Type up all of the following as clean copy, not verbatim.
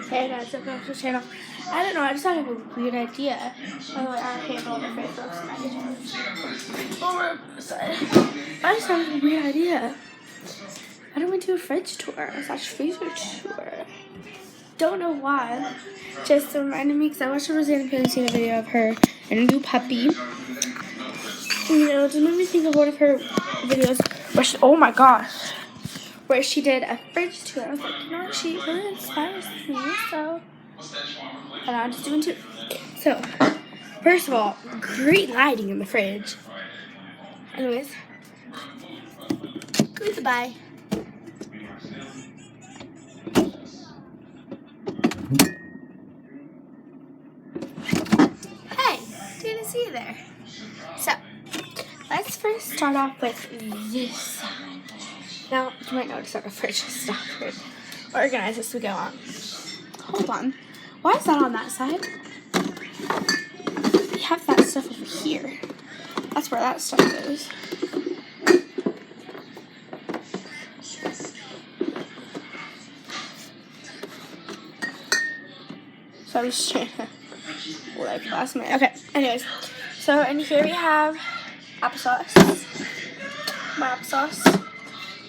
Hey guys, welcome back to the channel. I don't know, I just had a weird idea. By the way, our handle on the face looks nice. Over on the side. I just had a weird idea. Why don't we do a fridge tour / freezer tour? Don't know why. Just reminded me because I watched a Rosanna Pansina video of her and a new puppy. You know, it just made me think of one of her videos where she, oh my gosh, where she did a fridge tour. I was like, you know what, she really inspires me, so and I'm just doing two. So, first of all, great lighting in the fridge. Anyways, goodbye. Hey, didn't see you there. So, let's first start off with this side. Now, you might notice that the fridge is not very organized as we go on. Hold on. Why is that on that side? We have that stuff over here. That's where that stuff goes. So I'm just trying to like last minute. Okay, anyways. So in here we have applesauce. My applesauce.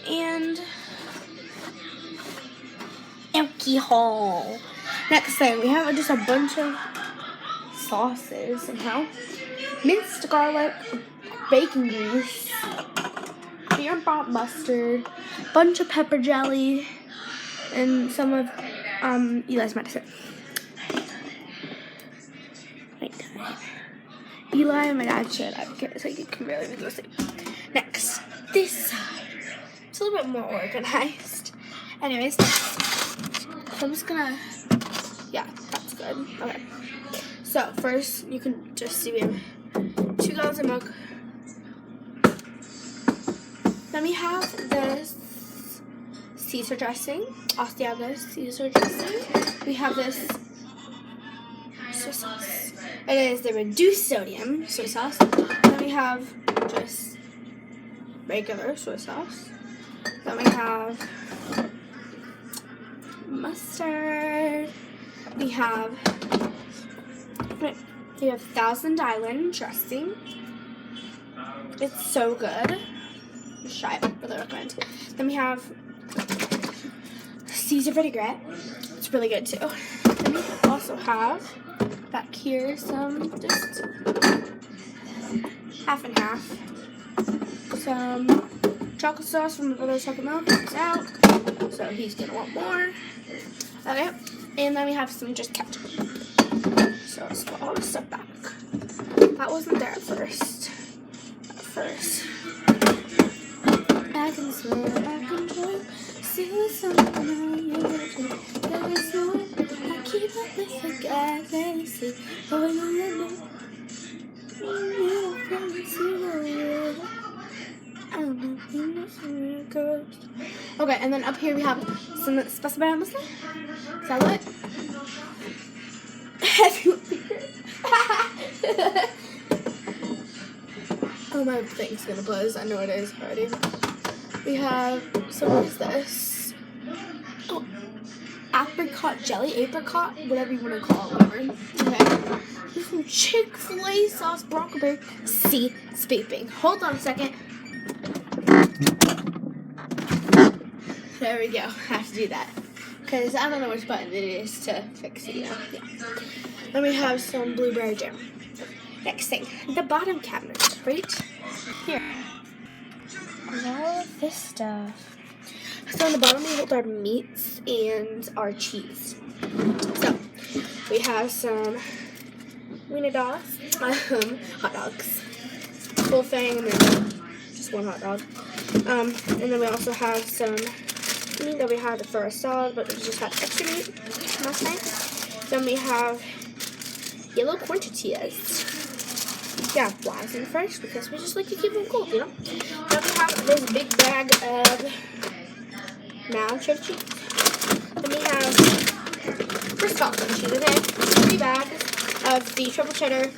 And alcohol. Next thing, we have just a bunch of sauces somehow. Minced garlic, bacon grease, beer-bought mustard, bunch of pepper jelly, and some of Eli's medicine. Eli and my dad should. So you can barely make those things. Next, this side. It's a little bit more organized. Anyways, so I'm just gonna, yeah, that's good. Okay. So first, you can just see we have 2 gallons of milk. Then we have this Caesar dressing, Asiago Caesar dressing. We have this soy sauce. It is the reduced sodium soy sauce. Then we have just regular soy sauce. Then we have mustard. We have Thousand Island dressing. It's so good. Just try it. Really recommend. Then we have Caesar vinaigrette. It's really good too. Then we also have back here some just half and half. Some chocolate sauce from my brother's chocolate milk. It's out. So he's gonna want more. Okay. And then we have some just ketchup. So let's put all this stuff back. That wasn't there at first. I can swim, I can jump, see what's something I used to. There is no one I keep up with the guys that you see. Oh, you know, okay, and then up here we have some specified on this one. Is that what? Oh, my thing's gonna buzz. I know it is already. We have, so what is this? Oh, apricot jelly, whatever you want to call it. Okay. There's some Chick-fil-A sauce, broccoli. See, speaking. Hold on a second. There we go. I have to do that. Because I don't know which button it is to fix it, you know. Yeah. Then we have some blueberry jam. Next thing, the bottom cabinet, right here. And all of this stuff. So on the bottom we hold our meats and our cheese. So we have some wiener dogs, hot dogs, full thing, and then just one hot dog. And then we also have some meat that we had for a salad, but we just had extra meat last night. Then we have yellow corn tortillas. Yeah, wise and fresh because we just like to keep them cold, you know. Then we have this big bag of cheddar cheese. Then we have Scotland cheese, okay? 3 bags of the triple cheddar.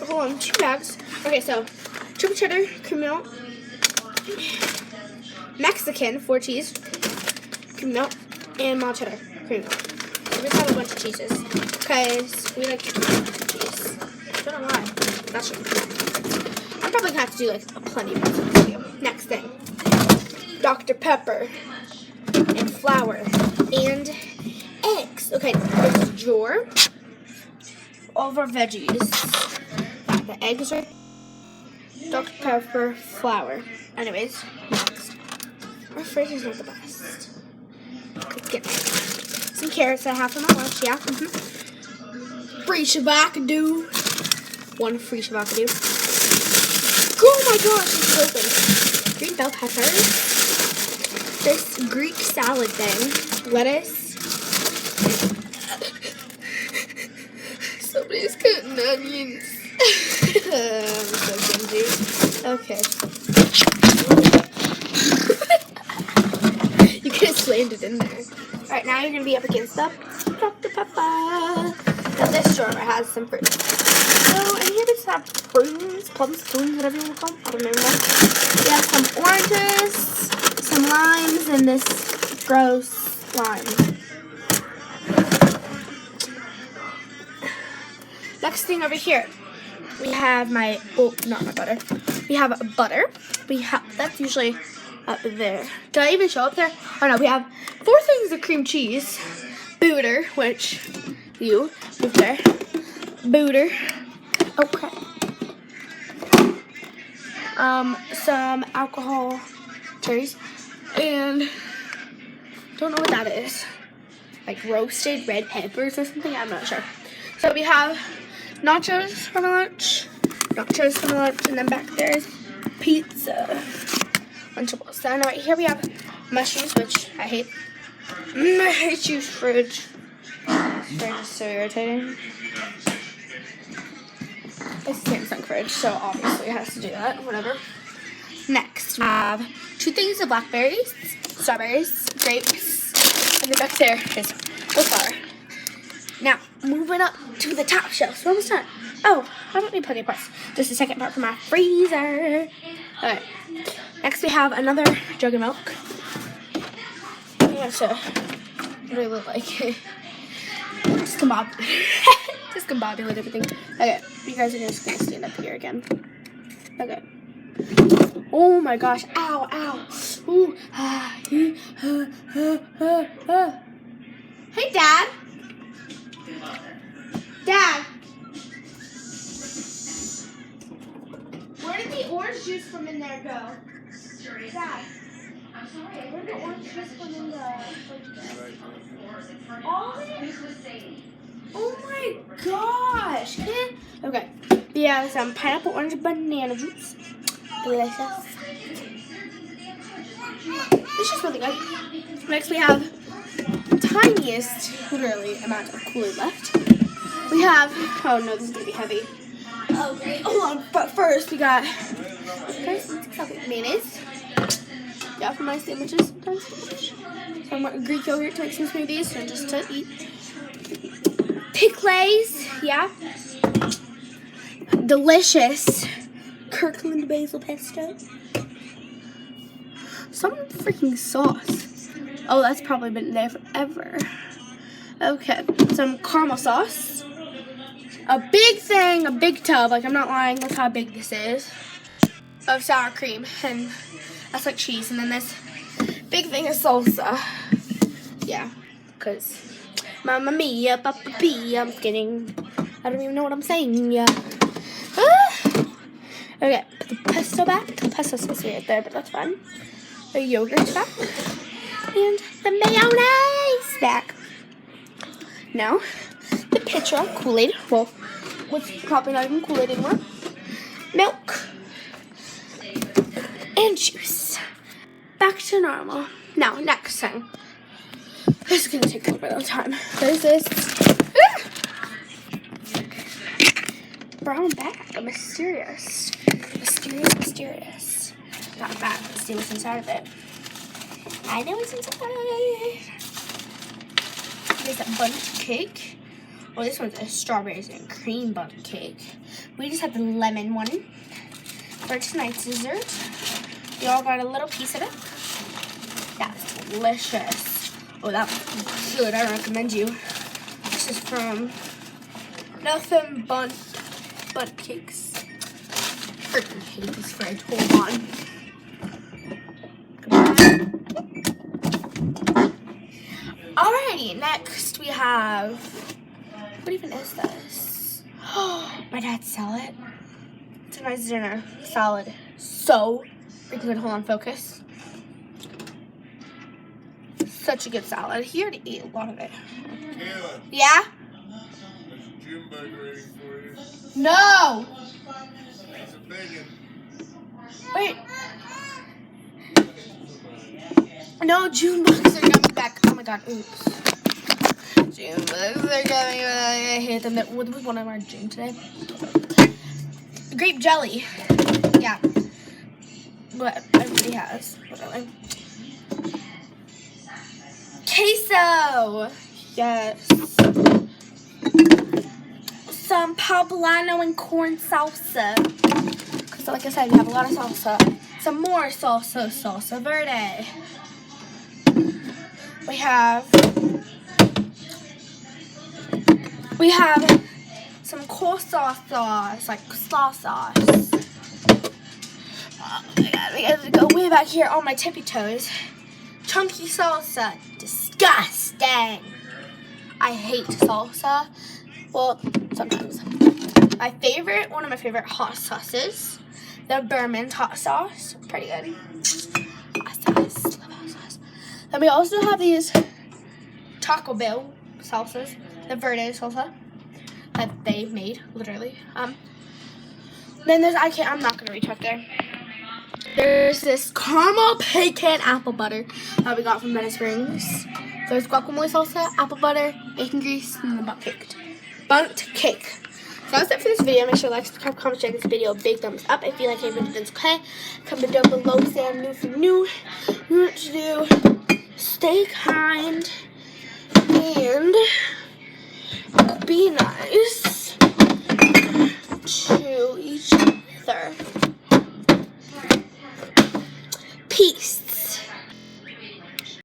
Hold on, 2 bags. Okay, so triple cheddar, cream milk, Mexican 4 cheese, cream milk, and mild cheddar cream milk. just have a bunch of cheeses because we like cheese. Don't know why. That's I'm probably gonna have to do like plenty of this video. Next thing, Dr. Pepper and flour and eggs. Okay, this is drawer. All of our veggies. Got the eggs right. Dr. Pepper, flour. Anyways, next. Our fridge is not the best. Let's get some carrots I have for my lunch. Yeah. Free shavacadoo. One free shavacadoo. Oh my gosh, it's open. Green bell peppers. This Greek salad thing. Lettuce. Somebody's cutting onions. I'm so cringy. Okay. You could have slammed it in there. Alright, now you're going to be up against the Dr. Pepper. Now this drawer has some fruit. So, and here we have prunes, plums, whatever you want to call them. I don't remember. We have some oranges, some limes, and this gross lime. Next thing over here, we have my, not my butter. We have butter. That's usually up there. Did I even show up there? Oh no, we have 4 things of cream cheese. Booter, which you move there. Booter. Okay. Some alcohol cherries. And don't know what that is. Like roasted red peppers or something. I'm not sure. So we have nachos for my lunch. And then back there is pizza. Lunchables. Then right here we have mushrooms, which I hate. I hate you, fridge. Fridge is so irritating. It's a Samsung fridge, so obviously it has to do that. Whatever. Next, we have 2 things of blackberries, strawberries, grapes, and then back there is flour. Now, moving up to the top shelf. So we're almost done. Oh, I don't need plenty of parts. Just the second part for my freezer. Alright. Next we have another jug of milk. I have to really like it. Discombobulate everything. Okay, you guys are just gonna stand up here again. Okay. Oh my gosh. Ow, ow. Ooh. Hey, Dad. Dad. Where did the orange juice from in there go? Dad. Where did the orange juice from in the all of it? Oh my gosh. Okay. We have some pineapple, orange, banana juice. Delicious. This is really good. Next we have the tiniest, literally, amount of Kool-Aid left. We have, oh no, this is going to be heavy. Okay, hold on. But first we got mayonnaise. Yeah, for my sandwiches sometimes. Some Greek yogurt to make some smoothies and just to eat. Pickles, yeah. Delicious Kirkland basil pesto. Some freaking sauce. Oh, that's probably been there forever. Okay, some caramel sauce. A big thing, a big tub, like I'm not lying, look how big this is, of sour cream, and that's like cheese, and then this big thing of salsa. Yeah, because Mamma mia, Papa Pia, I'm kidding. I don't even know what I'm saying, yeah. Okay, put the pesto back. The pesto's supposed to be right there, but that's fine. The yogurt back. And the mayonnaise back. Now, the pitcher of Kool-Aid. Well, what's probably not even Kool-Aid anymore. Milk. And juice. Back to normal. Now, next thing. This is going to take a little bit of time. There's this brown bag. Mysterious. Not a bag. Let's see what's inside of it. I know what's inside. There's a bundt cake. Well, this one's a strawberries and cream bundt cake. We just had the lemon one for tonight's dessert. We all got a little piece of it. That's delicious. Oh, that was good. I recommend you This is from Nothing Bundt Cakes. Freaking hate this fridge. Hold on. Alrighty, next we have, what even is this? My dad's salad. It's a nice dinner salad. So freaking good. Hold on, focus. Such a good salad. He already ate a lot of it. Kayla, Yeah? there's a June bug waiting for you. No! It's a bacon. Wait. No, June bugs are coming back. Oh my god, oops. June bugs are coming back. I hate them. What do we want in our June today? Grape jelly. Yeah. What everybody has. Whatever. Queso. Yes. Some poblano and corn salsa. Because like I said, we have a lot of salsa. Some more salsa, salsa verde. We have some coleslaw sauce, like slaw sauce. Oh my god, we gotta go way back here on my tippy toes. Chunky salsa, disgusting. I hate salsa. Well, sometimes. One of my favorite hot sauces, the Berman's hot sauce, pretty good. Hot sauce, love hot sauce. Then we also have these Taco Bell salsas, the verde salsa that they made, literally. Then there's, I'm not gonna reach up there. There's this caramel pecan apple butter that we got from Meadow Springs. There's guacamole salsa, apple butter, bacon grease, and the Bundt cake. So that's it for this video. Make sure to like, subscribe, comment, share this video. Big thumbs up if you like it. If it's okay, comment down below. Say I'm new for new. You know what to do. Stay kind and be nice to each other. Peace.